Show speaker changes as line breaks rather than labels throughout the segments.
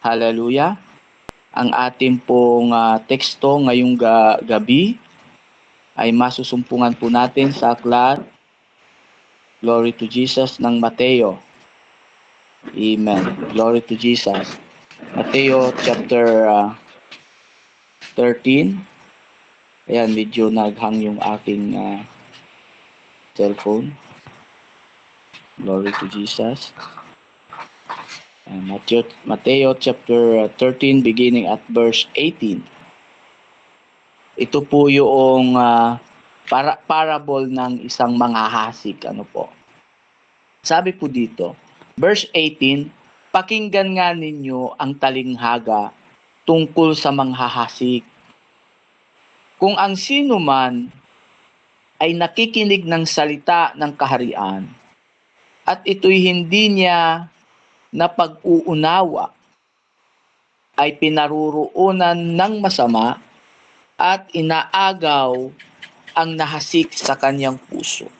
Hallelujah. Ang ating pong teksto ngayong gabi ay masusumpungan po natin sa aklat Glory to Jesus ng Mateo. Amen. Glory to Jesus. Mateo chapter 13. Ayan, medyo naghang yung aking cellphone. Glory to Jesus. Mateo chapter 13 beginning at verse 18. Ito po yung parable ng isang manghahasik. Ano po? Sabi po dito, verse 18, pakinggan nga ninyo ang talinghaga tungkol sa manghahasik. Kung ang sino man ay nakikinig ng salita ng kaharian at ito'y hindi niya na pag-uunawa, ay pinaruruunan ng masama at inaagaw ang nahasik sa kanyang puso.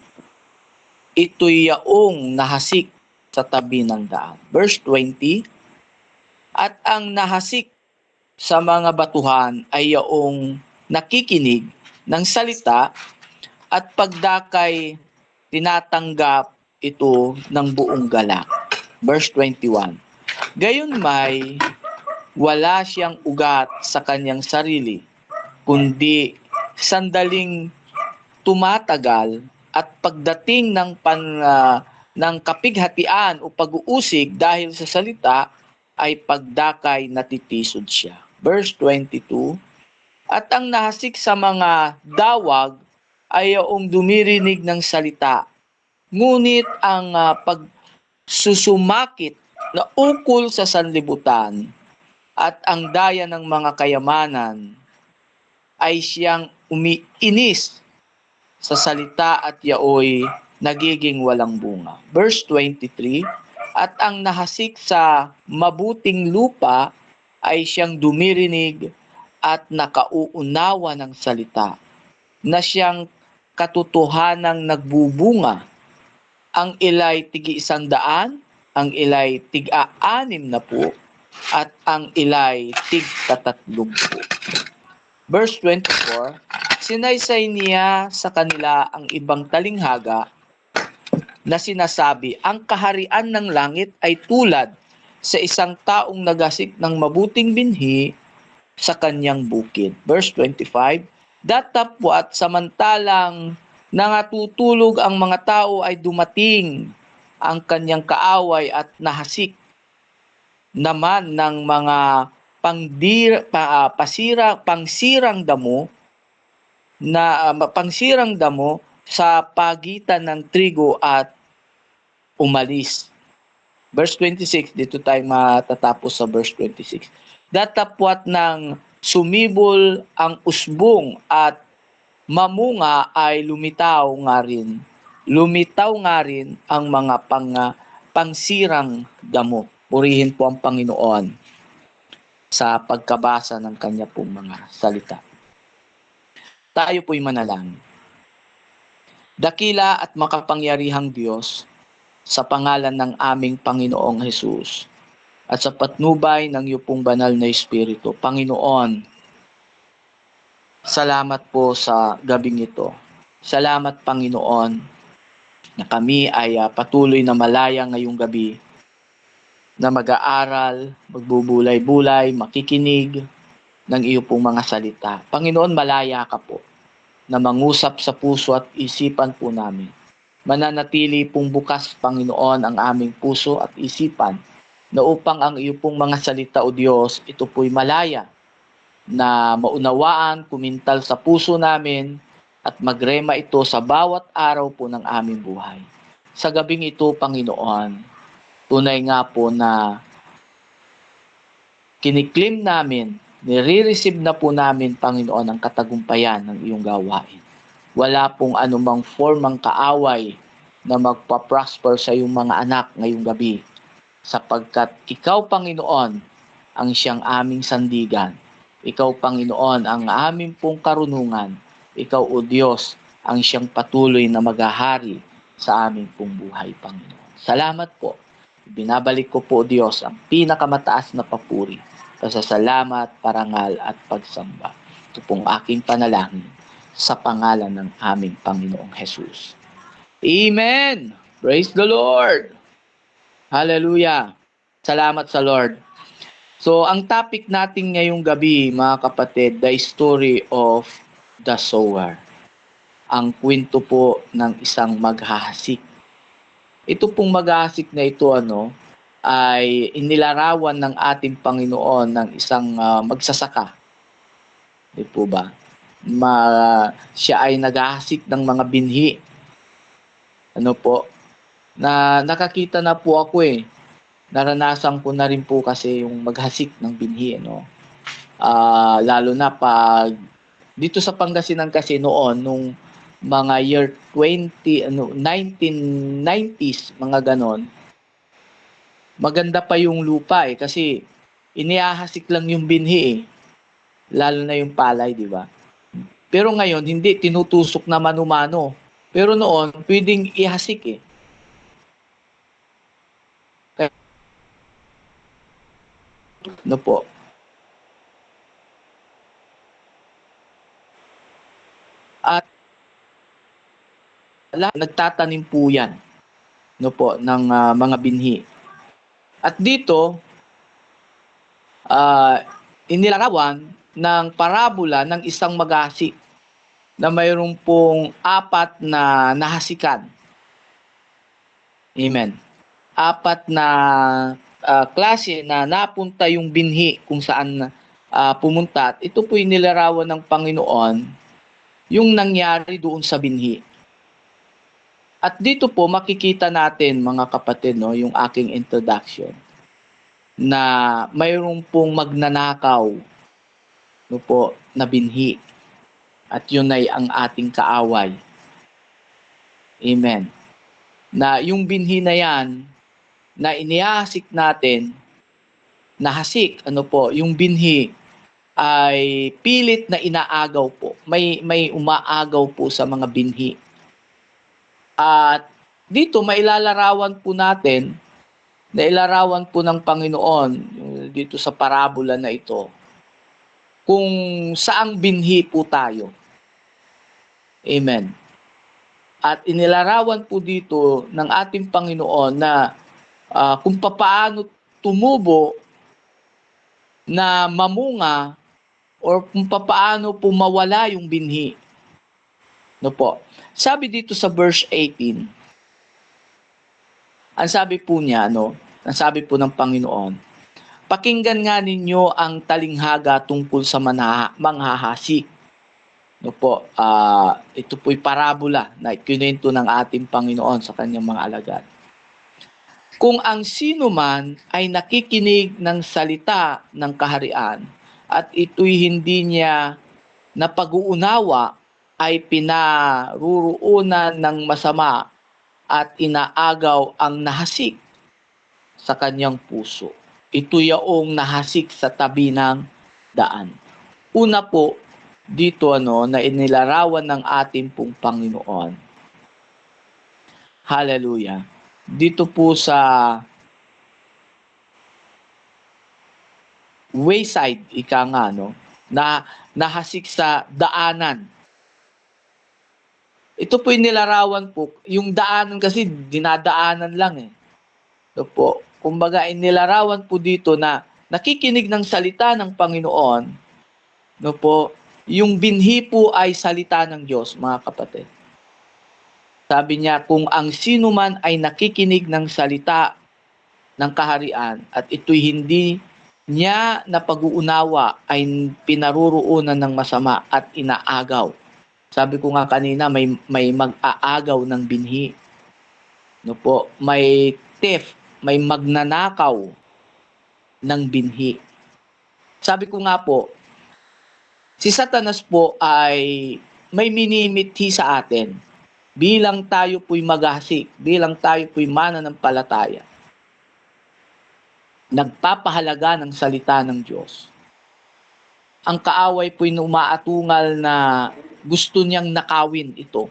Ito'y yaong nahasik sa tabi ng daan. Verse 20, at ang nahasik sa mga batuhan ay yaong nakikinig ng salita at pagdakay tinatanggap ito ng buong galak. Verse 21, gayon may wala siyang ugat sa kanyang sarili, kundi sandaling tumatagal at pagdating ng kapighatian o pag-uusig dahil sa salita ay pagdakay natitisod siya. Verse 22, at ang nahasik sa mga dawag ay yung dumirinig ng salita, ngunit ang pagsusumakit na ukol sa sanlibutan at ang daya ng mga kayamanan ay siyang umiinis sa salita at yaoy nagiging walang bunga. Verse 23, at ang nahasik sa mabuting lupa ay siyang dumirinig at nakauunawa ng salita, na siyang katotohanang nagbubunga. Ang ilay tig-100, ang ilay tig-60, at ang ilay tig-30. Verse 24, sinaysay niya sa kanila ang ibang talinghaga na sinasabi, ang kaharian ng langit ay tulad sa isang taong nagasik ng mabuting binhi sa kanyang bukid. Verse 25, datapwat samantalang nangatutulog ang mga tao ay dumating ang kanyang kaaway at nahasik naman ng mga pangsirang damo sa pagitan ng trigo at umalis. Verse 26, dito tayo matatapos sa verse 26. Datapwat ng sumibol ang usbong at mamunga ay lumitaw nga rin. Lumitaw nga rin ang mga pangsirang damo. Purihin po ang Panginoon sa pagkabasa ng kanya pong mga salita. Tayo po'y manalangin. Dakila at makapangyarihang Diyos, sa pangalan ng aming Panginoong Hesus at sa patnubay ng iyong pong banal na Espiritu, Panginoon, salamat po sa gabing ito. Salamat, Panginoon, na kami ay patuloy na malaya ngayong gabi na mag-aaral, magbubulay-bulay, makikinig ng iyong pong mga salita. Panginoon, malaya ka po na mangusap sa puso at isipan po namin. Mananatili pong bukas, Panginoon, ang aming puso at isipan na upang ang iyong pong mga salita, O Diyos, ito po'y malaya na maunawaan, kumintal sa puso namin at magrema ito sa bawat araw po ng aming buhay. Sa gabing ito, Panginoon, tunay nga po na kiniklim namin, nire-receive na po namin, Panginoon, ang katagumpayan ng iyong gawain. Wala pong anumang formang kaaway na magpa-prosper sa iyong mga anak ngayong gabi, sapagkat ikaw, Panginoon, ang siyang aming sandigan. Ikaw, Panginoon, ang aming pong karunungan. Ikaw, O Diyos, ang siyang patuloy na maghahari sa aming pong buhay, Panginoon. Salamat po Binabalik ko po, Diyos, ang pinakamataas na papuri, pasasalamat, parangal at pagsamba. Ito pong aking panalangin sa pangalan ng aming Panginoong Jesus. Amen! Praise the Lord! Hallelujah! Salamat sa Lord. So, ang topic natin ngayong gabi, mga kapatid, the story of the sower. Ang kwento po ng isang maghahasik. Ito pong maghahasik na ito, ay inilarawan ng ating Panginoon ng isang magsasaka. Di po ba? Siya ay naghahasik ng mga binhi. Ano po? Na nakakita na po ako Naranasan ko na rin po kasi yung maghasik ng binhi, lalo na pag dito sa Pangasinan kasi noon nung mga year 1990s, mga ganon. Maganda pa yung lupa kasi inihahasik lang yung binhi lalo na yung palay, di ba? Pero ngayon hindi, tinutusok na mano-mano. Pero noon pwedeng ihasik No po. At nagtatanim po yan ng mga binhi. At dito inilarawan ng parabola ng isang maghahasik na mayroon pong 4 na nahasikan. Amen. 4 na klase na napunta yung binhi kung saan pumunta. At ito po inilarawan ng Panginoon yung nangyari doon sa binhi. At dito po makikita natin, mga kapatid, yung aking introduction, na mayroon pong magnanakaw na binhi. At yun ay ang ating kaaway. Amen. Na yung binhi na yan, na inihasik natin, nahasik, yung binhi ay pilit na inaagaw po. May umaagaw po sa mga binhi. At dito mailalarawan po natin, nailarawan po ng Panginoon dito sa parabola na ito, kung saang binhi po tayo. Amen. At inilarawan po dito ng ating Panginoon na kung paano tumubo na mamunga or kung paano po mawala yung binhi. Po. Sabi dito sa verse 18, ang sabi po niya, ang sabi po ng Panginoon, pakinggan nga ninyo ang talinghaga tungkol sa manghahasik. Po, ito po'y parabola na ikinento ng ating Panginoon sa kanyang mga alagad. Kung ang sino man ay nakikinig ng salita ng kaharian at ito'y hindi niya napag-uunawa, ay pinaruruunan ng masama at inaagaw ang nahasik sa kanyang puso. Ito yaong nahasik sa tabi ng daan. Una po dito na inilarawan ng ating pong Panginoon. Hallelujah. Dito po sa wayside, na nahasik sa daanan. Ito po yung nilarawan po. Yung daanan kasi dinadaanan lang po. Kumbaga inilarawan po dito na nakikinig ng salita ng Panginoon. Po, yung binhi po ay salita ng Diyos, mga kapatid. Sabi niya, kung ang sino man ay nakikinig ng salita ng kaharian at ito'y hindi niya napag-uunawa, ay pinaruruunan ng masama at inaagaw. Sabi ko nga kanina, may mag-aagaw ng binhi. Po, may theft, may magnanakaw ng binhi. Sabi ko nga po, si Satanas po ay may minimithi sa atin. Bilang tayo po'y maghahasik, bilang tayo po'y mananampalataya, nagpapahalaga ng salita ng Diyos. Ang kaaway po'y umaatungal na gusto niyang nakawin ito.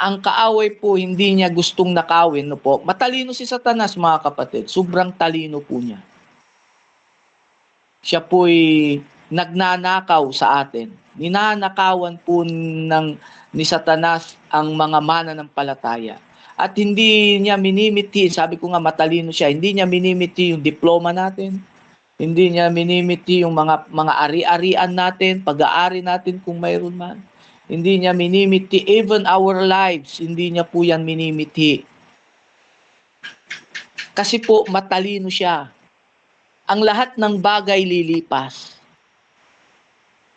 ang kaaway po hindi niya gustong nakawin, no po. Matalino si Satanas, mga kapatid. Sobrang talino po niya. Siya po'y nagnanakaw sa atin. Ninanakawan po ni Satanas ang mga mananampalataya. At hindi niya minimiti, sabi ko nga matalino siya, hindi niya minimiti yung diploma natin. Hindi niya minimiti yung mga ari-arian natin, pag-aari natin kung mayroon man. Hindi niya minimiti even our lives, hindi niya po yan minimiti. Kasi po matalino siya. Ang lahat ng bagay lilipas.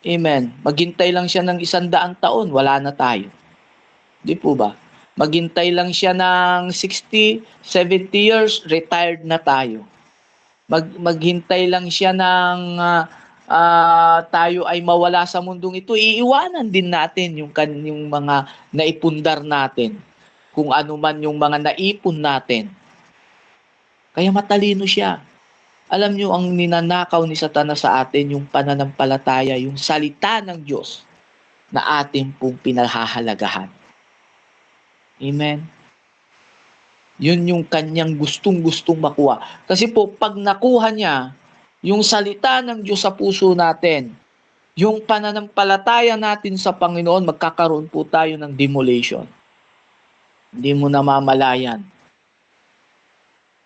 Amen. Maghintay lang siya ng 100 taon, wala na tayo. Di po ba? Maghintay lang siya ng 60, 70 years, retired na tayo. Maghintay lang siya ng tayo ay mawala sa mundong ito, iiwanan din natin yung mga naipundar natin. Kung ano man yung mga naipon natin. Kaya matalino siya. Alam nyo, ang ninanakaw ni Satanas sa atin, yung pananampalataya, yung salita ng Diyos na ating pong pinahahalagahan. Amen? Yun yung kanyang gustong-gustong makuha. Kasi po, pag nakuha niya, yung salita ng Diyos sa puso natin, yung pananampalataya natin sa Panginoon, magkakaroon po tayo ng demolition. Hindi mo namamalayan.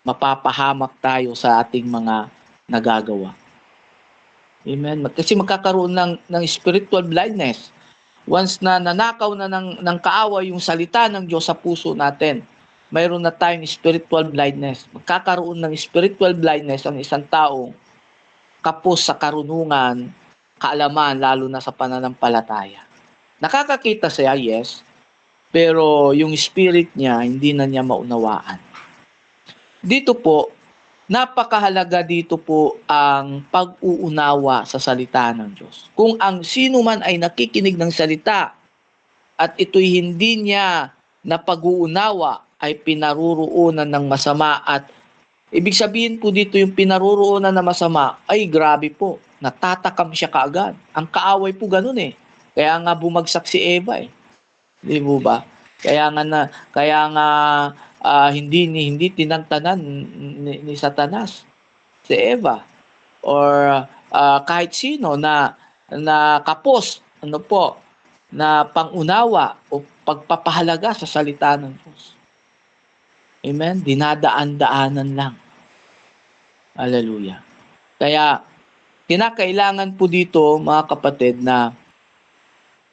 Mapapahamak tayo sa ating mga nagagawa. Amen? Kasi magkakaroon ng spiritual blindness. Once na nanakaw na ng kaaway yung salita ng Diyos sa puso natin, mayroon na tayong spiritual blindness. Magkakaroon ng spiritual blindness ang isang taong kapos sa karunungan, kaalaman, lalo na sa pananampalataya. Nakakakita siya, yes, pero yung spirit niya, hindi na niya maunawaan. Dito po, napakahalaga dito po ang pag-uunawa sa salita ng Diyos. Kung ang sino man ay nakikinig ng salita at ito'y hindi niya na pag-uunawa ay pinaruruunan ng masama at ibig sabihin po dito yung pinaruruunan ng masama ay grabe po, natatakam siya kaagad. Ang kaaway po ganun eh. Kaya nga bumagsak si Eva eh. Di po ba? Kaya nga hindi tinantanan ni Satanas si Eva or kahit sino na kapos na pangunawa o pagpapahalaga sa salita ng Diyos. Amen? Dinadaan-daanan lang. Hallelujah. Kaya kinakailangan po dito, mga kapatid, na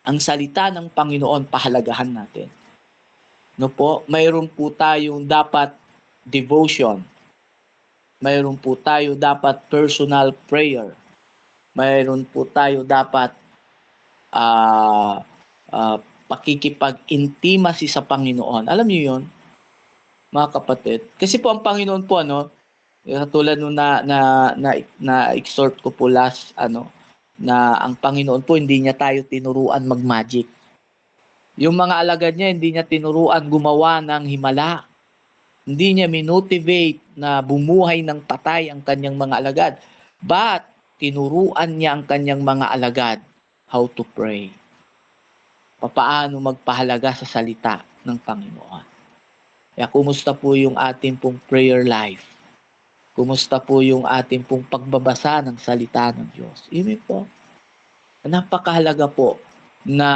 ang salita ng Panginoon pahalagahan natin. Mayroon po tayong dapat devotion. Mayroon po tayo dapat personal prayer. Mayroon po tayo dapat pakikipag-intimacy sa Panginoon. Alam niyo 'yon, mga kapatid? Kasi po ang Panginoon po tulad nung na exhort ko po last na ang Panginoon po hindi niya tayo tinuruan mag-magic. Yung mga alagad niya, hindi niya tinuruan gumawa ng himala. Hindi niya minotivate na bumuhay ng patay ang kanyang mga alagad. But, tinuruan niya ang kanyang mga alagad how to pray. Paano magpahalaga sa salita ng Panginoon. Kaya kumusta po yung ating pong prayer life? Kumusta po yung ating pong pagbabasa ng salita ng Diyos? Amen po. Napakahalaga po na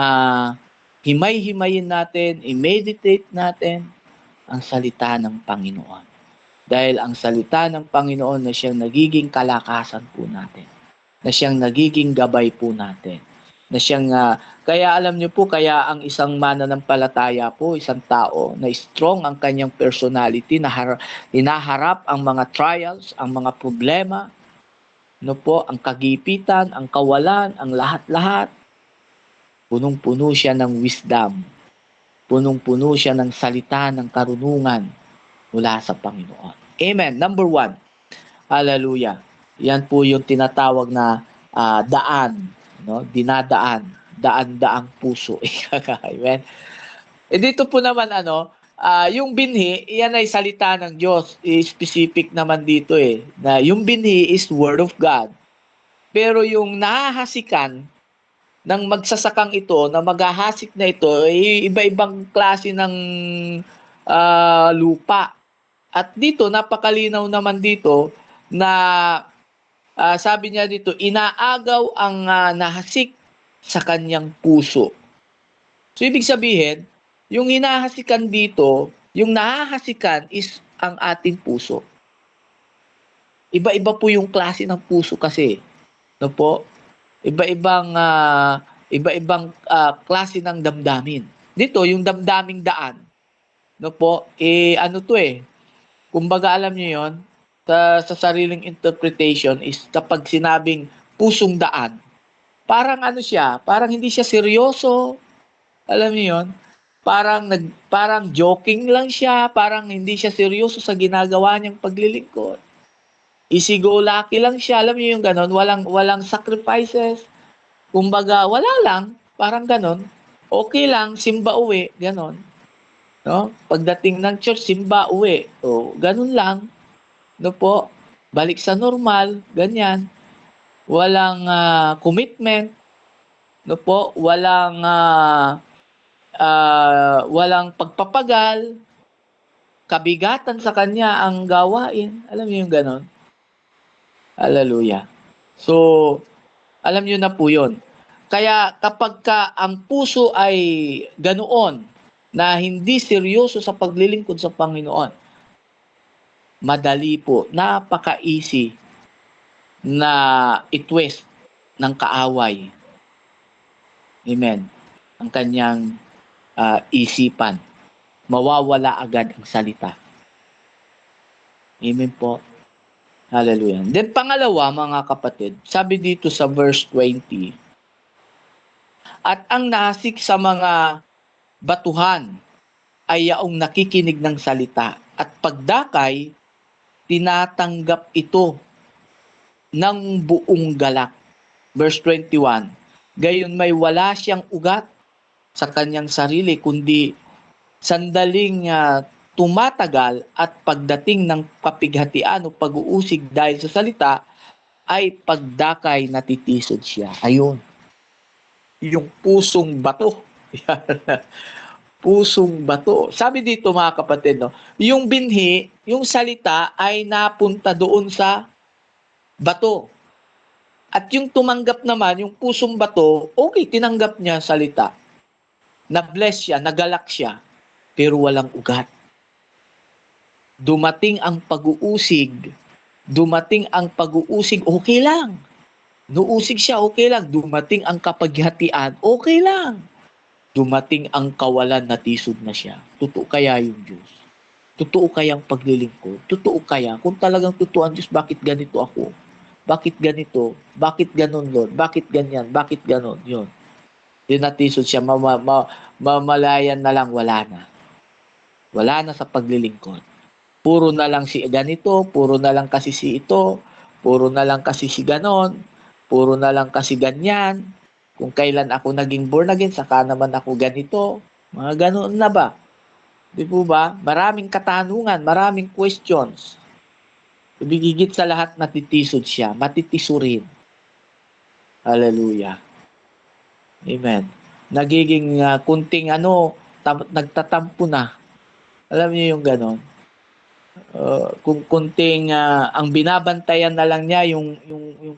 himay-himayin natin, i-meditate natin ang salita ng Panginoon. Dahil ang salita ng Panginoon na siyang nagiging kalakasan po natin. Na siyang nagiging gabay po natin. Na siyang, kaya alam niyo po, kaya ang isang mananampalataya po, isang tao na strong ang kanyang personality, hinaharap ang mga trials, ang mga problema, ang kagipitan, ang kawalan, ang lahat-lahat. Punong-puno siya ng wisdom. Punong-puno siya ng salita ng karunungan mula sa Panginoon. Amen. Number 1. Hallelujah. Yan po yung tinatawag na daan. Dinadaan. Daan-daang puso. Amen. Dito po naman yung binhi, yan ay salita ng Diyos. Specific naman dito na yung binhi is Word of God. Pero yung nahahasikan, ng magsasakang ito na maghahasik na ito ay iba-ibang klase ng lupa. At dito, napakalinaw naman dito na sabi niya dito, inaagaw ang nahasik sa kanyang puso. So, ibig sabihin, yung hinahasikan dito, yung nahahasikan is ang ating puso. Iba-iba po yung klase ng puso kasi. No po? Iba-ibang klase ng damdamin. Dito, yung damdaming daan. No po? Ano to kumbaga alam niyo yon sa sariling interpretation is kapag sinabing pusong daan, parang ano siya, parang hindi siya seryoso. Alam niyo yon? Parang joking lang siya, parang hindi siya seryoso sa ginagawa niyang paglilingkod. Easy go lucky lang siya, alam niyo yung ganon, walang sacrifices. Kumbaga, wala lang, parang ganon. Okay lang, simba uwi, ganon. No? Pagdating ng church, simba uwi. O, ganon lang. No po? Balik sa normal, ganyan. Walang commitment. No po? Walang pagpapagal. Kabigatan sa kanya ang gawain. Alam niyo yung ganon? Hallelujah. So, alam niyo na po yun. Kaya kapag ang puso ay ganoon, na hindi seryoso sa paglilingkod sa Panginoon, madali po, napaka-easy na itwist ng kaaway. Amen. Ang kanyang isipan. Mawawala agad ang salita. Amen po. Hallelujah. Then pangalawa, mga kapatid, sabi dito sa verse 20, at ang nahasik sa mga batuhan ay yaong nakikinig ng salita at pagdakay, tinatanggap ito ng buong galak. Verse 21, gayon may wala siyang ugat sa kanyang sarili, kundi sandaling tumatagal at pagdating ng kapighatian o pag-uusig dahil sa salita, ay pagdakay natitisod siya. Ayun. Yung pusong bato. Pusong bato. Sabi dito mga kapatid, no, yung binhi, yung salita ay napunta doon sa bato. At yung tumanggap naman, yung pusong bato, okay, tinanggap niya salita. Na-bless siya, nagalak siya, pero walang ugat. Dumating ang pag-uusig, okay lang. Nuusig siya, okay lang. Dumating ang kapaghatian, okay lang. Dumating ang kawalan, natisod na siya. Totoo kaya yung Diyos? Totoo kayang paglilingkod? Totoo kaya? Kung talagang totoo ang Diyos, bakit ganito ako? Bakit ganito? Bakit ganon, Lord? Bakit ganyan? Bakit ganon? Yun. Yung natisod siya, mamalayan na lang, wala na. Wala na sa paglilingkod. Puro na lang si ganito, puro na lang kasi si ito, puro na lang kasi si ganon, puro na lang kasi ganyan. Kung kailan ako naging born again, saka naman ako ganito. Mga ganon na ba? Di po ba? Maraming katanungan, maraming questions. Ibigigit sa lahat, natitisod siya. Matitisurin. Hallelujah. Amen. Nagiging kunting nagtatampo na. Alam niyo yung ganon? Kung kunting ang binabantayan na lang niya yung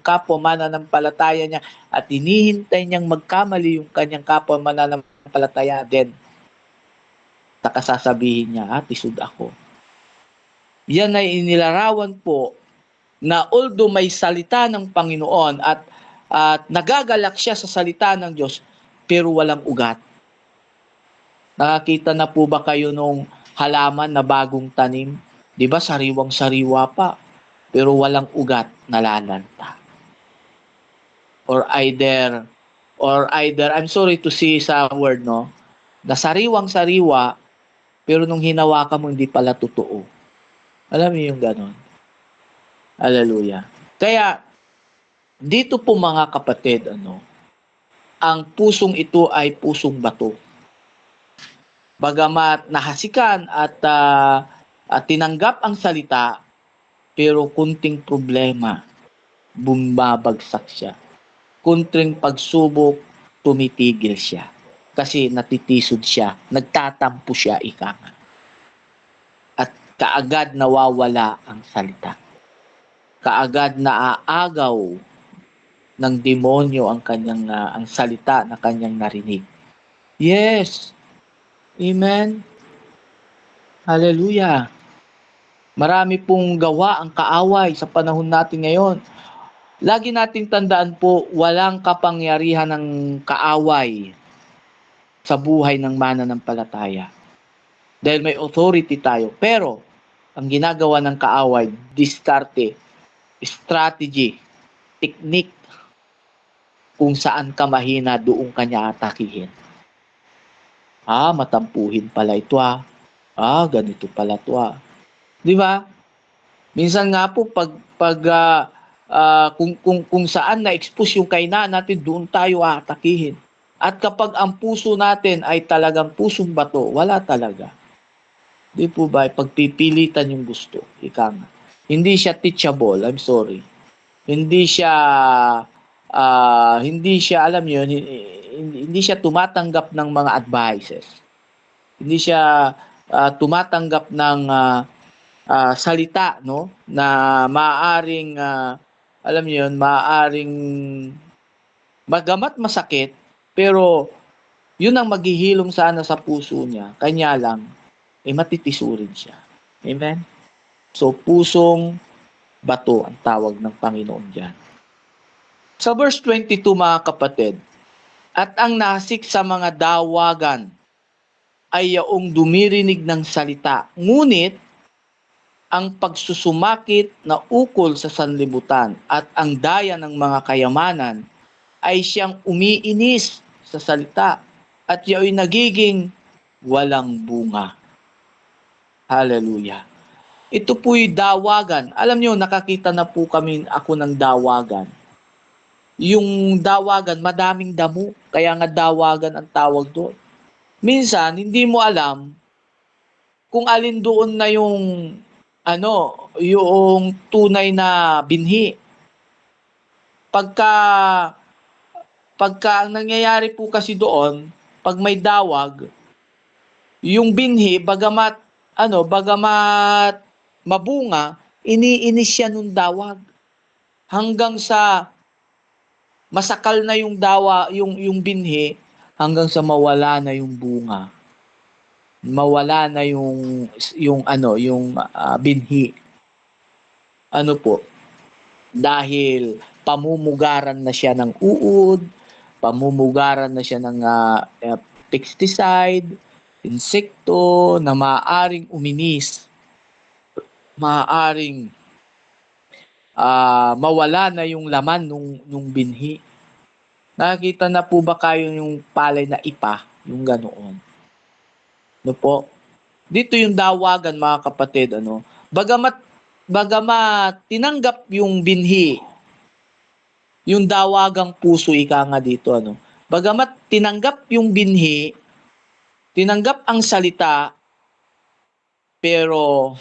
kapwa mananampalataya niya at hinihintay niyang magkamali yung kanyang kapwa mananampalataya, then sasabihin niya, tisod ako. Yan ay inilarawan po na although may salita ng Panginoon at nagagalak siya sa salita ng Diyos, pero walang ugat. Nakakita na po ba kayo nung halaman na bagong tanim? Di ba sariwang-sariwa pa, pero walang ugat, nalalanta. Or either, I'm sorry to say sa word, no, na sariwang-sariwa, pero nung hinawakan mo, hindi pala totoo. Alam niyo yung ganon? Hallelujah. Kaya, dito po mga kapatid, ang pusong ito ay pusong bato. Bagamat nahasikan at tinanggap ang salita, pero kunting problema, bumabagsak siya. Kunting pagsubok, tumitigil siya. Kasi natitisod siya, nagtatampo siya, ika nga. At kaagad nawawala ang salita. Kaagad naaagaw ng demonyo ang kanyang ang salita na kanyang narinig. Yes. Amen. Hallelujah. Marami pong gawa ang kaaway sa panahon natin ngayon. Lagi nating tandaan po, walang kapangyarihan ng kaaway sa buhay ng mananampalataya. Dahil may authority tayo. Pero, ang ginagawa ng kaaway, diskarte, strategy, technique, kung saan ka mahina, doon kanya atakihin. Matampuhin pala ito ganito pala ito Di ba? Minsan nga po, kung saan na-expose yung kainaan natin, doon tayo atakihin. At kapag ang puso natin ay talagang pusong bato, wala talaga. Di po ba? Pagpipilitan yung gusto. Ika nga. Hindi siya teachable. I'm sorry. Hindi siya, alam niyo, hindi siya tumatanggap ng mga advices. Hindi siya tumatanggap ng salita, no? Na maaaring, alam niyo yun, maaaring magamat masakit, pero yun ang maghihilom sana sa puso niya. Kanya lang, matitisurin siya. Amen? So, pusong bato ang tawag ng Panginoon diyan. Sa verse 22, mga kapatid, at ang nasik sa mga dawagan ay yaong dumirinig ng salita, ngunit ang pagsusumakit na ukol sa sanlibutan at ang daya ng mga kayamanan ay siyang umiinis sa salita at yao'y nagiging walang bunga. Hallelujah. Ito po'y dawagan. Alam niyo, nakakita na po ako ng dawagan. Yung dawagan, madaming damo. Kaya nga dawagan ang tawag doon. Minsan, hindi mo alam kung alin doon na yung tunay na binhi. Pagka ang nangyayari po kasi doon, pag may dawag, yung binhi, bagamat mabunga, iniinis siya nung dawag. Hanggang sa masakal na yung yung binhi, hanggang sa mawala na yung bunga. Mawala na yung binhi. Dahil pamumugaran na siya ng uod, pamumugaran na siya ng pesticide, insekto na maaaring uminis, maaaring mawala na yung laman nung binhi. Nakikita na po ba kayo yung palay na ipa, yung ganoon? Dito yung dawagan, mga kapatid, bagamat tinanggap yung binhi, yung dawagang puso, ika nga dito, bagamat tinanggap yung binhi, tinanggap ang salita, pero,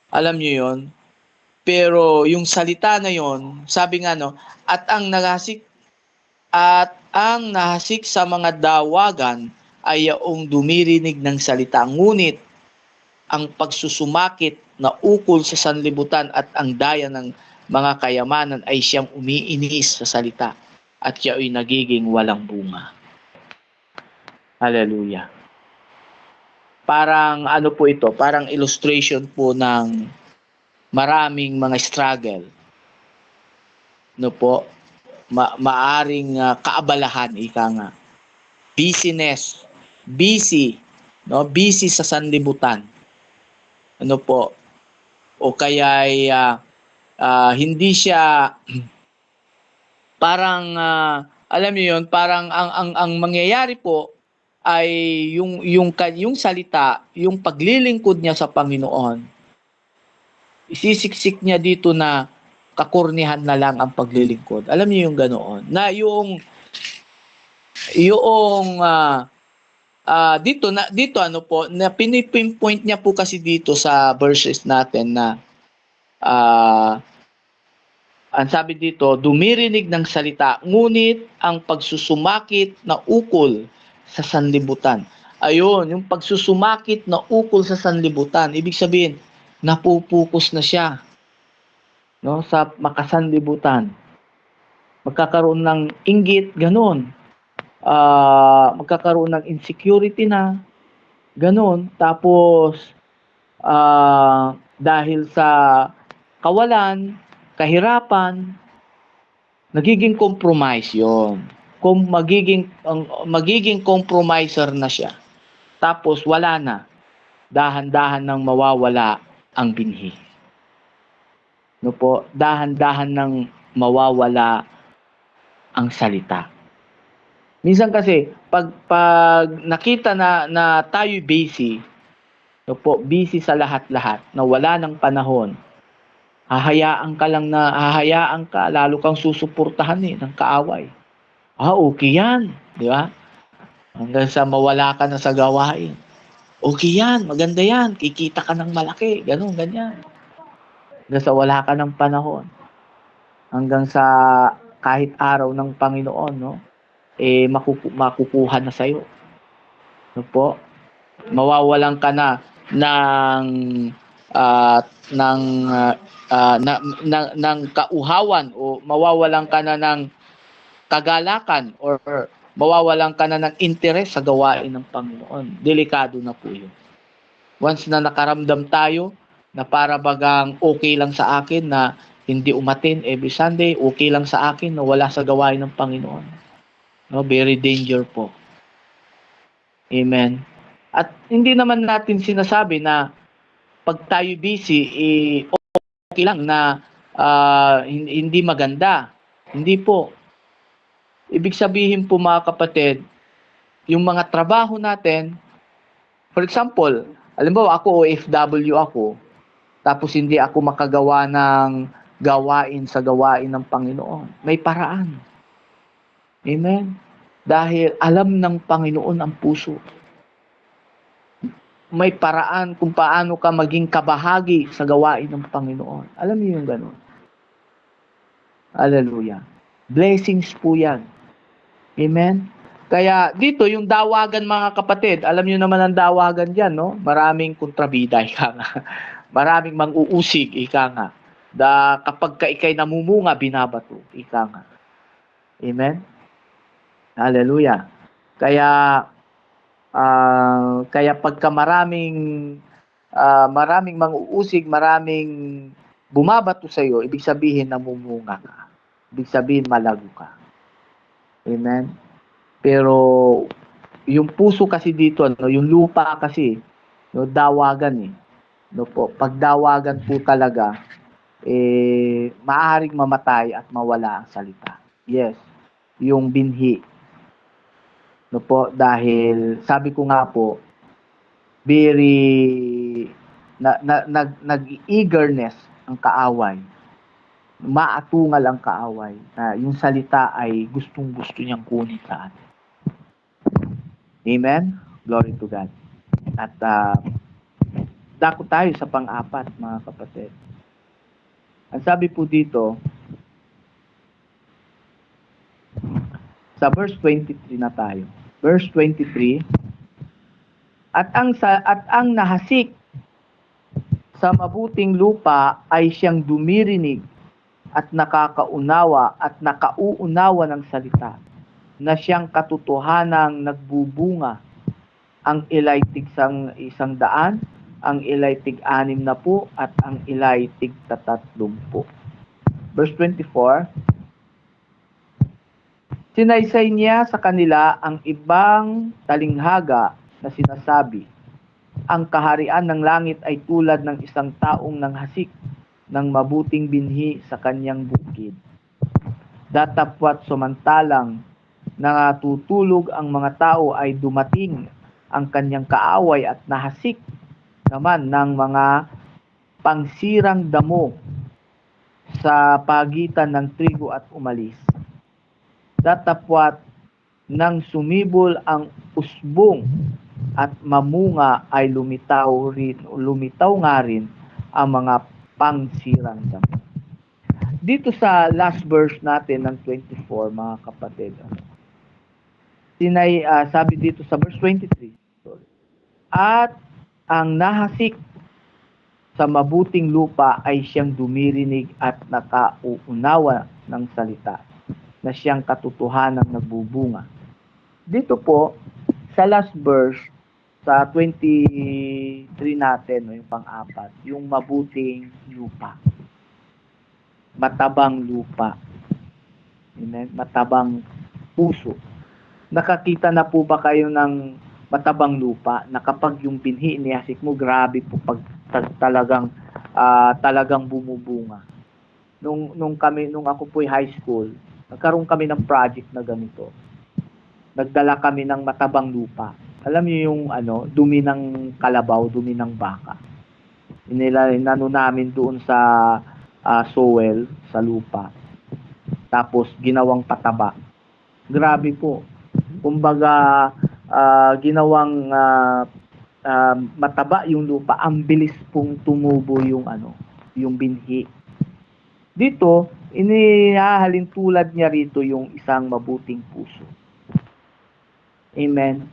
alam niyo yon, pero yung salita na yon, sabi nga, at ang nahasik sa mga dawagan ay yaong dumirinig ng salita, ngunit ang pagsusumakit na ukol sa sanlibutan at ang daya ng mga kayamanan ay siyang umiinis sa salita at siya ay nagiging walang bunga. Hallelujah. Parang po ito, parang illustration po ng maraming mga struggle. Maaring kaabalahan, ika nga. Busyness, busy sa sanlibutan. O kaya hindi siya parang alam niyo yon, parang ang mangyayari po ay yung salita, yung paglilingkod niya sa Panginoon. Isisiksik niya dito na kakurnihan na lang ang paglilingkod. Alam niyo yung ganoon. Na yung dito na pinipinpoint niya po kasi dito sa verses natin na Ang sabi dito, dumirinig ng salita, ngunit ang pagsusumakit na ukol sa sanlibutan. Ayun, yung pagsusumakit na ukol sa sanlibutan, ibig sabihin, napupukus na siya, no, sa makasanlibutan. Magkakaroon ng inggit, ganun. Magkakaroon ng insecurity na, ganun. Tapos, dahil sa kawalan, kahirapan, nagiging compromise yon. Kung magiging compromiser na siya. Tapos wala na. Dahan-dahan nang mawawala ang binhi. No po, dahan-dahan nang mawawala ang salita. Minsan kasi pag nakita na tayo busy, no po, busy sa lahat-lahat, na wala ng panahon, hahayaan ka, lalo kang susuportahan ng kaaway. Okay yan, di ba? Hanggang sa mawala ka na sa gawain. Okay yan, maganda yan, kikita ka ng malaki, ganun, ganyan. Hanggang sa wala ka ng panahon. Hanggang sa kahit araw ng Panginoon, no? Makukuha na sa'yo. No po? Mawawalan ka na ng kauhawan, o mawawalan ka na ng kagalakan, or mawawalan ka na ng interes sa gawain ng Panginoon. Delikado na po yun. Once na nakaramdam tayo na para bagang okay lang sa akin na hindi umatin every Sunday, okay lang sa akin na wala sa gawain ng Panginoon. No, very danger po. Amen. At hindi naman natin sinasabi na pag tayo busy, okay lang na hindi maganda. Hindi po. Ibig sabihin po, mga kapatid, yung mga trabaho natin, for example, alam mo, ako OFW ako, tapos hindi ako makagawa ng gawain sa gawain ng Panginoon. May paraan. Amen? Dahil alam ng Panginoon ang puso. May paraan kung paano ka maging kabahagi sa gawain ng Panginoon. Alam niyo yung ganun. Hallelujah. Blessings po yan. Amen? Kaya dito, yung dawagan, mga kapatid, alam niyo naman ang dawagan dyan, no? Maraming kontrabida, ika nga. Maraming mang-uusig, ika nga. Kapag ka ikay namumunga, binabato, ika nga. Amen? Hallelujah. Kaya pagka maraming mang-uusig, maraming bumabato sa iyo, ibig sabihin namumunga ka. Ibig sabihin malago ka. Amen? Pero yung puso kasi dito, no, yung lupa kasi, no, dawagan No po, pag dawagan po talaga, maaaring mamatay at mawala ang salita. Yes, yung binhi. No po, dahil sabi ko nga po, very nag-eagerness ang kaaway. Maatungal ang kaaway na yung salita ay gustong-gusto niyang kunin sa atin. Amen? Glory to God. At dako tayo sa pang-apat, mga kapatid. Ang sabi po dito, sa verse 23 na tayo. Verse 23, at ang nahasik sa mabuting lupa ay siyang dumirinig at nakakaunawa at nakauunawa ng salita, na siyang katotohanang nagbubunga. Ang ilay tig-100, ang ilay tig-60, at ang ilay tig-30. Verse 24, sinaysay niya sa kanila ang ibang talinghaga na sinasabi, ang kaharian ng langit ay tulad ng isang taong nanghasik ng mabuting binhi sa kanyang bukid. Datapwat samantalang natutulog ang mga tao ay dumating ang kanyang kaaway at nahasik naman ng mga pangsirang damo sa pagitan ng trigo at umalis. Datapwat nang sumibol ang usbong at mamunga ay lumitaw nga rin ang mga pangsirang damo. dito sa last verse natin ng 24, mga kapatid, sabi dito sa verse 23, sorry, at ang nahasik sa mabuting lupa ay siyang dumirinig at nakauunawa ng salita na siyang katotohanang nagbubunga. Dito po, sa last verse, sa 23 natin, yung pang-apat, yung mabuting lupa. Matabang lupa. Amen? Matabang puso. Nakakita na po ba kayo ng matabang lupa na kapag yung binhi inihasik mo, grabe po pag talagang bumubunga. Nung ako po high school, nagkaroon kami ng project na ganito. Nagdala kami ng matabang lupa. Alam niyo yung dumi ng kalabaw, dumi ng baka. Inano namin doon sa soil, sa lupa. Tapos ginawang pataba. Grabe po. Kumbaga ginawang mataba yung lupa, ang bilis pong tumubo yung binhi. Dito, inihahalin tulad niya rito yung isang mabuting puso. Amen.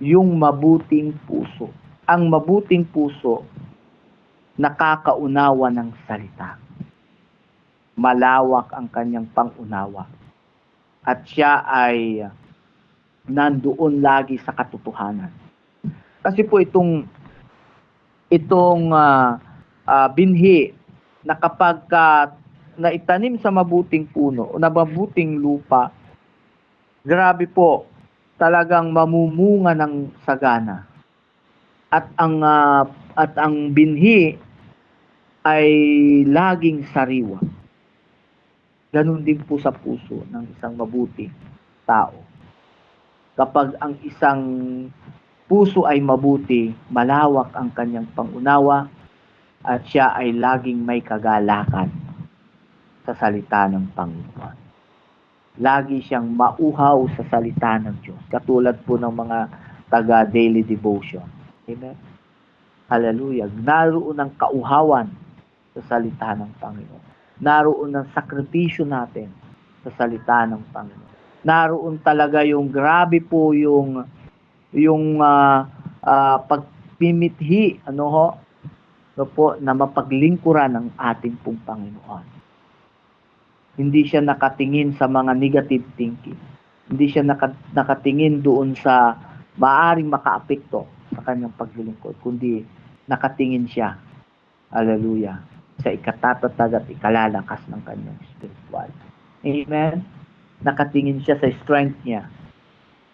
Yung mabuting puso. Ang mabuting puso, nakakaunawa ng salita. Malawak ang kanyang pangunawa. At siya ay nandoon lagi sa katotohanan. Kasi po itong binhi na kapag naitanim sa mabuting puno o na mabuting lupa, grabe po, talagang mamumunga ng sagana. At ang binhi ay laging sariwa. Ganun din po sa puso ng isang mabuting tao. Kapag ang isang puso ay mabuti, malawak ang kanyang pangunawa at siya ay laging may kagalakan sa salita ng Panginoon. Lagi siyang mauhaw sa salita ng Diyos. Katulad po ng mga taga-daily devotion. Amen? Hallelujah. Naroon ang kauhawan sa salita ng Panginoon. Naroon ang sakripisyo natin sa salita ng Panginoon. Naroon talaga yung grabe po yung pagpimithi na mapaglingkuran ng ating pong Panginoon. Hindi siya nakatingin sa mga negative thinking. Hindi siya nakatingin doon sa maaring makaapekto sa kanyang paglilingkod, kundi nakatingin siya, hallelujah, sa ikatatatag at ikalalakas ng kanyang spiritual. Amen? Nakatingin siya sa strength niya.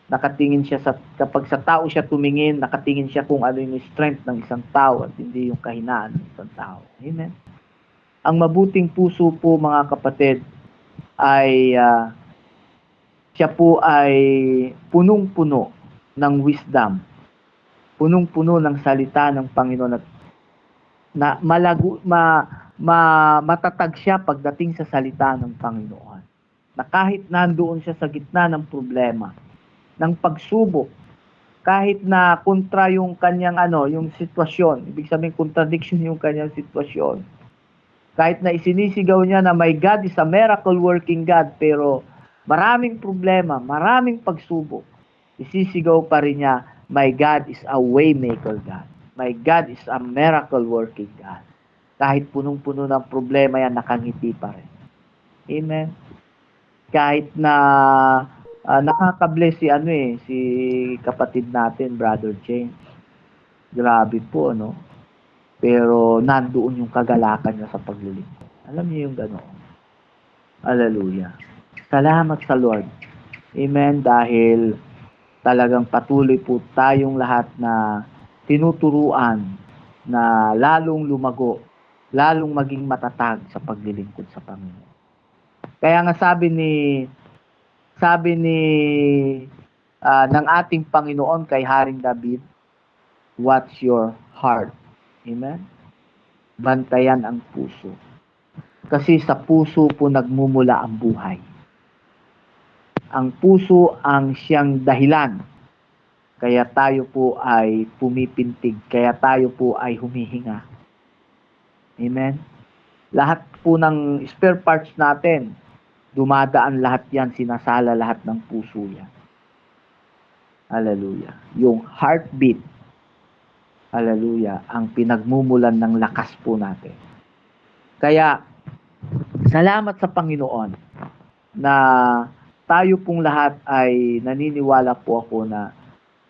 Nakatingin siya kapag sa tao siya tumingin, nakatingin siya kung ano yung strength ng isang tao at hindi yung kahinaan ng isang tao. Amen? Ang mabuting puso po, mga kapatid, ay siya po ay punong-puno ng wisdom, punong-puno ng salita ng Panginoon at na matatag siya pagdating sa salita ng Panginoon. Na kahit nandoon siya sa gitna ng problema, ng pagsubok, kahit na kontra yung kanyang yung sitwasyon, ibig sabihin contradiction yung kanyang sitwasyon. Kahit na isinisigaw niya na my God is a miracle working God, pero maraming problema, maraming pagsubok, isisigaw pa rin niya, my God is a way maker God. My God is a miracle working God. Kahit punong-puno ng problema yan, nakangiti pa rin. Amen. Kahit na nakaka-bless si kapatid natin, Brother James. Grabe po, Pero nandoon yung kagalakan niya sa paglilingkod. Alam niyo yung ganoon. Hallelujah. Salamat sa Lord. Amen. Dahil talagang patuloy po tayong lahat na tinuturuan na lalong lumago, lalong maging matatag sa paglilingkod sa Panginoon. Kaya nga sabi ng ating Panginoon kay Haring David, watch your heart. Amen? Bantayan ang puso. Kasi sa puso po nagmumula ang buhay. Ang puso ang siyang dahilan. Kaya tayo po ay pumipintig. Kaya tayo po ay humihinga. Amen? Lahat po ng spare parts natin, dumadaan lahat yan, sinasala lahat ng puso yan. Hallelujah. Yung heartbeat, hallelujah, ang pinagmumulan ng lakas po natin. Kaya, salamat sa Panginoon na tayo pong lahat ay naniniwala po ako na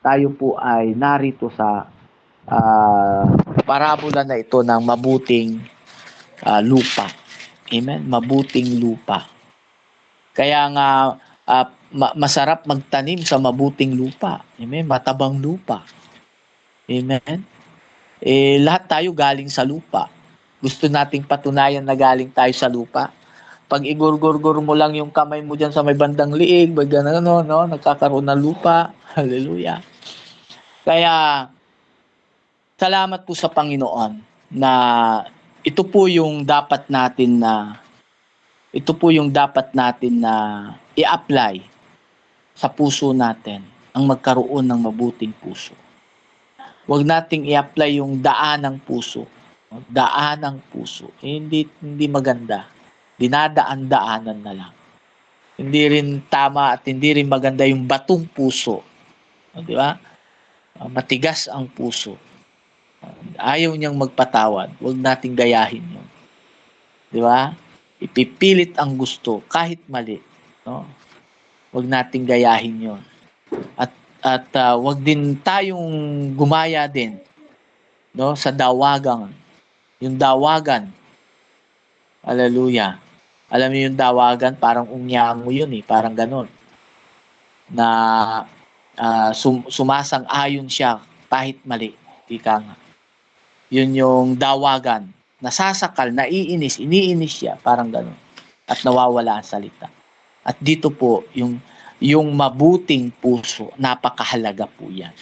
tayo po ay narito sa parabola na ito ng mabuting lupa. Amen? Mabuting lupa. Kaya nga, masarap magtanim sa mabuting lupa. Amen? Matabang lupa. Amen? Lahat tayo galing sa lupa. Gusto nating patunayan na galing tayo sa lupa. Pag igurgurgur mo lang yung kamay mo dyan sa may bandang liig, nagkakaroon ng lupa. Hallelujah. Kaya, salamat po sa Panginoon na ito po yung dapat natin na i-apply sa puso natin, ang magkaroon ng mabuting puso. Huwag nating i-apply yung daan ng puso. Daan ng puso. Hindi maganda. Dinadaan-daanan na lang. Hindi rin tama at hindi rin maganda yung batong puso. Di ba? Matigas ang puso. Ayaw niyang magpatawad. Huwag nating gayahin yun. Di ba? Ipipilit ang gusto kahit mali. No? Huwag nating gayahin yun. At wag din tayong gumaya din, no, sa dawagan. Yung dawagan. Hallelujah. Alam niyo yung dawagan, parang unyango yun parang ganon. Na sumasang-ayon siya kahit mali. Ika nga. Yun yung dawagan. Nasasakal, iniinis siya, parang ganon. At nawawala ang salita. At dito po, yung mabuting puso, napakahalaga po yan.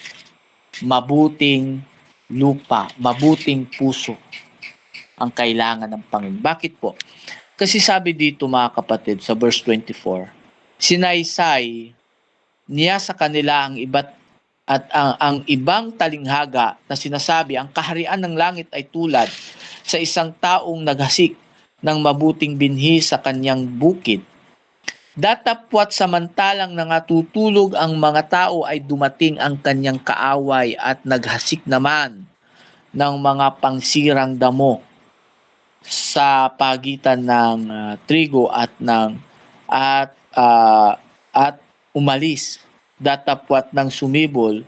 Mabuting lupa, mabuting puso ang kailangan ng Panginoon. Bakit po? Kasi sabi dito mga kapatid sa verse 24, sinaysay niya sa kanila ang ang ibang talinghaga na sinasabi, ang kaharian ng langit ay tulad sa isang taong naghasik ng mabuting binhi sa kanyang bukid. Datapwat samantalang nangatutulog ang mga tao ay dumating ang kanyang kaaway at naghasik naman ng mga pangsirang damo sa pagitan ng trigo at umalis. Datapwat ng sumibol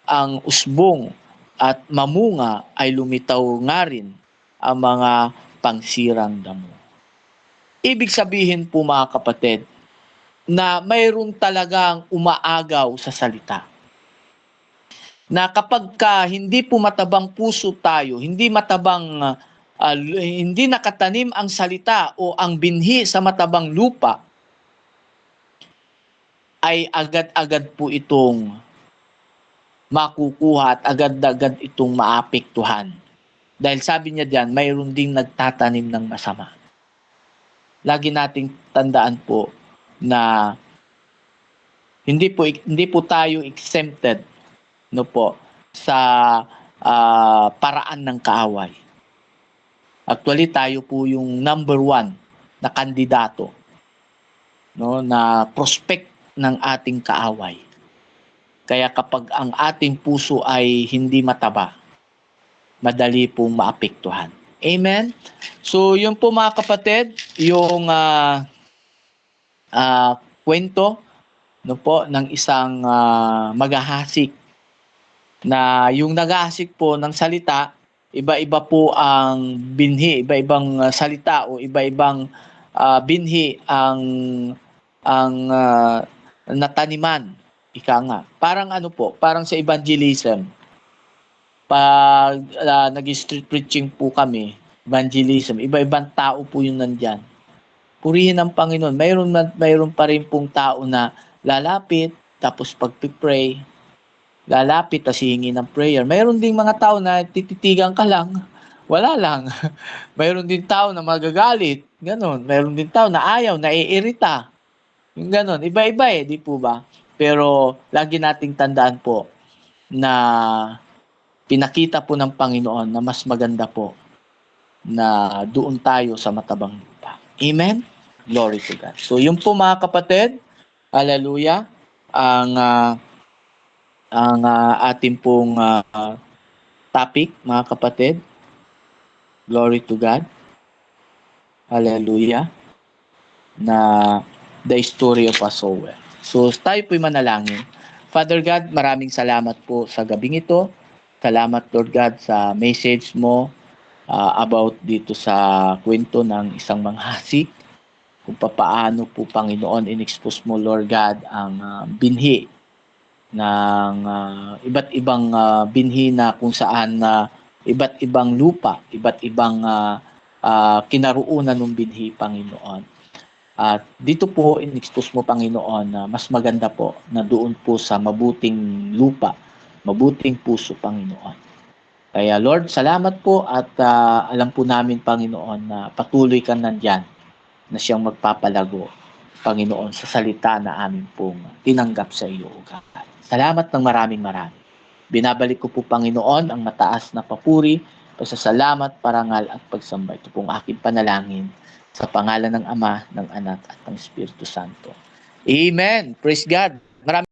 ang usbong at mamunga ay lumitaw nga rin ang mga pangsirang damo. Ibig sabihin po mga kapatid, na mayroon talagang umaagaw sa salita. Na kapag hindi po matabang puso tayo, hindi nakatanim ang salita o ang binhi sa matabang lupa, ay agad-agad po itong makukuha at agad-agad itong maapektuhan. Dahil sabi niya diyan, mayroon ding nagtatanim ng masama. Lagi nating tandaan po na hindi po tayo exempted sa paraan ng kaaway. Actually, tayo po yung number 1 na kandidato, na prospect ng ating kaaway. Kaya kapag ang ating puso ay hindi mataba, madali pong maapektuhan. Amen? So, yun po mga kapatid, yung kwento ng isang maghahasik, na yung naghahasik po ng salita, iba-iba po ang binhi, iba-ibang salita o iba-ibang binhi ang nataniman. Ika nga. Parang parang sa evangelism. Pag nag-street preaching po kami, evangelism, iba-ibang tao po yung nandyan. Purihin ang Panginoon. Mayroon pa rin pong tao na lalapit, tapos pag-pray, lalapit, tapos hihingi ng prayer. Mayroon ding mga tao na tititigan ka lang, wala lang. Mayroon din tao na magagalit, ganon. Mayroon din tao na ayaw, naiirita. Yung ganon, iba-iba di po ba? Pero lagi nating tandaan po na pinakita po ng Panginoon na mas maganda po na doon tayo sa matabang lupa. Amen? Glory to God. So yung po mga kapatid, hallelujah, ang ating pong topic, mga kapatid. Glory to God. Hallelujah. Na the story of a sower. So tayo po'y manalangin. Father God, maraming salamat po sa gabing ito. Salamat, Lord God, sa message mo about dito sa kwento ng isang manghasik. Kung paano po, Panginoon, in-expose mo, Lord God, ang binhi ng iba't ibang binhi na kung saan iba't ibang lupa, iba't ibang kinaruunan ng binhi, Panginoon. At dito po, in-expose mo, Panginoon, na mas maganda po na doon po sa mabuting lupa, mabuting puso, Panginoon. Kaya Lord, salamat po at alam po namin, Panginoon, na patuloy kang nandyan na siyang magpapalago, Panginoon, sa salita na amin pong tinanggap sa iyo, O God. Salamat ng maraming marami. Binabalik ko po, Panginoon, ang mataas na papuri, pasasalamat, parangal at pagsamba. Ito pong aking panalangin sa pangalan ng Ama, ng Anak at ng Espiritu Santo. Amen. Praise God. Maraming